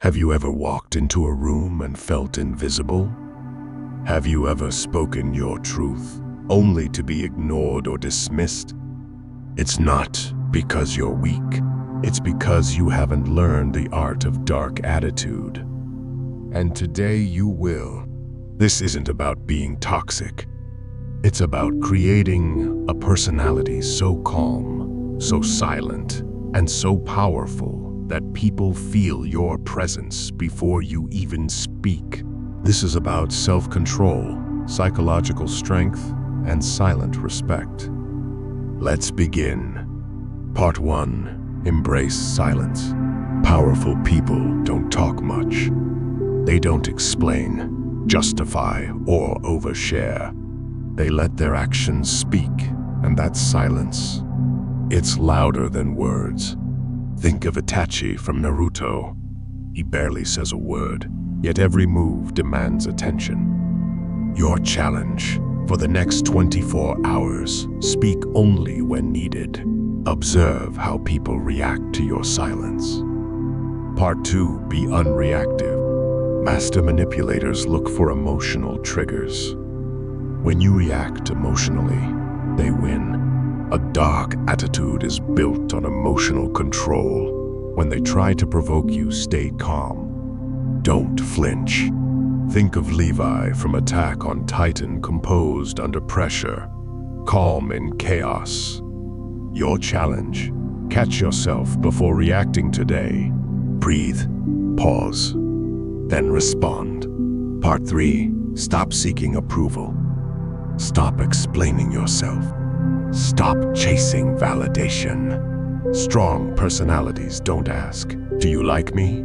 Have you ever walked into a room and felt invisible? Have you ever spoken your truth only to be ignored or dismissed? It's not because you're weak. It's because you haven't learned the art of dark attitude. And today you will. This isn't about being toxic. It's about creating a personality so calm, so silent, and so powerful that people feel your presence before you even speak. This is about self-control, psychological strength, and silent respect. Let's begin. Part 1. Embrace silence. Powerful people don't talk much. They don't explain, justify, or overshare. They let their actions speak, and that's silence. It's louder than words. Think of Itachi from Naruto. He barely says a word, yet every move demands attention. Your challenge: for the next 24 hours, speak only when needed. Observe how people react to your silence. Part 2. Be unreactive. Master manipulators look for emotional triggers. When you react emotionally, they win. A dark attitude is built on emotional control. When they try to provoke you, stay calm. Don't flinch. Think of Levi from Attack on Titan, composed under pressure, calm in chaos. Your challenge: catch yourself before reacting today. Breathe, pause, then respond. Part 3. Stop seeking approval. Stop explaining yourself. Stop chasing validation. Strong personalities don't ask, "Do you like me?"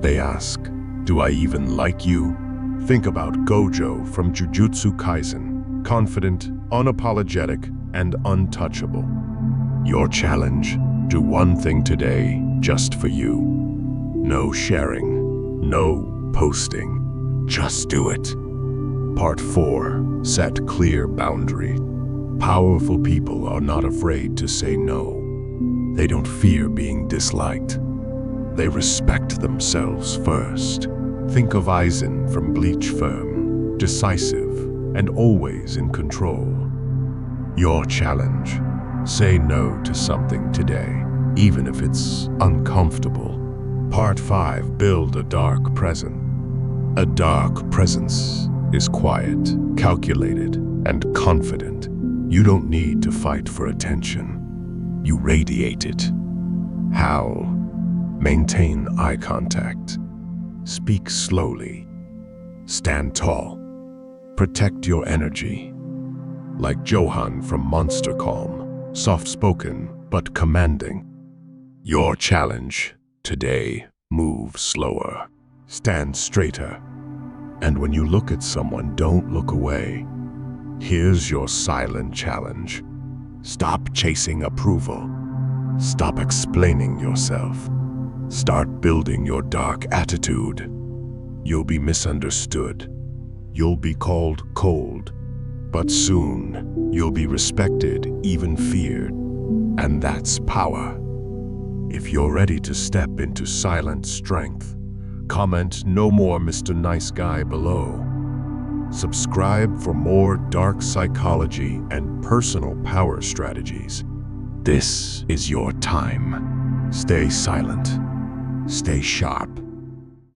They ask, "Do I even like you?" Think about Gojo from Jujutsu Kaisen, confident, unapologetic, and untouchable. Your challenge: do one thing today just for you. No sharing, no posting, just do it. Part 4. Set clear boundary. Powerful people are not afraid to say no. They don't fear being disliked. They respect themselves first. Think of Aizen from Bleach, firm, decisive, and always in control. Your challenge: say no to something today, even if it's uncomfortable. Part 5. Build a dark presence. A dark presence is quiet, calculated, and confident. You don't need to fight for attention. You radiate it. How? Maintain eye contact. Speak slowly. Stand tall. Protect your energy. Like Johan from Monster Calm, soft-spoken but commanding. Your challenge today: move slower. Stand straighter. And when you look at someone, don't look away. Here's your silent challenge: stop chasing approval. Stop explaining yourself. Start building your dark attitude. You'll be misunderstood. You'll be called cold. But soon, you'll be respected, even feared. And that's power. If you're ready to step into silent strength, comment "No more Mr. Nice Guy" below. Subscribe for more dark psychology and personal power strategies. This is your time. Stay silent. Stay sharp.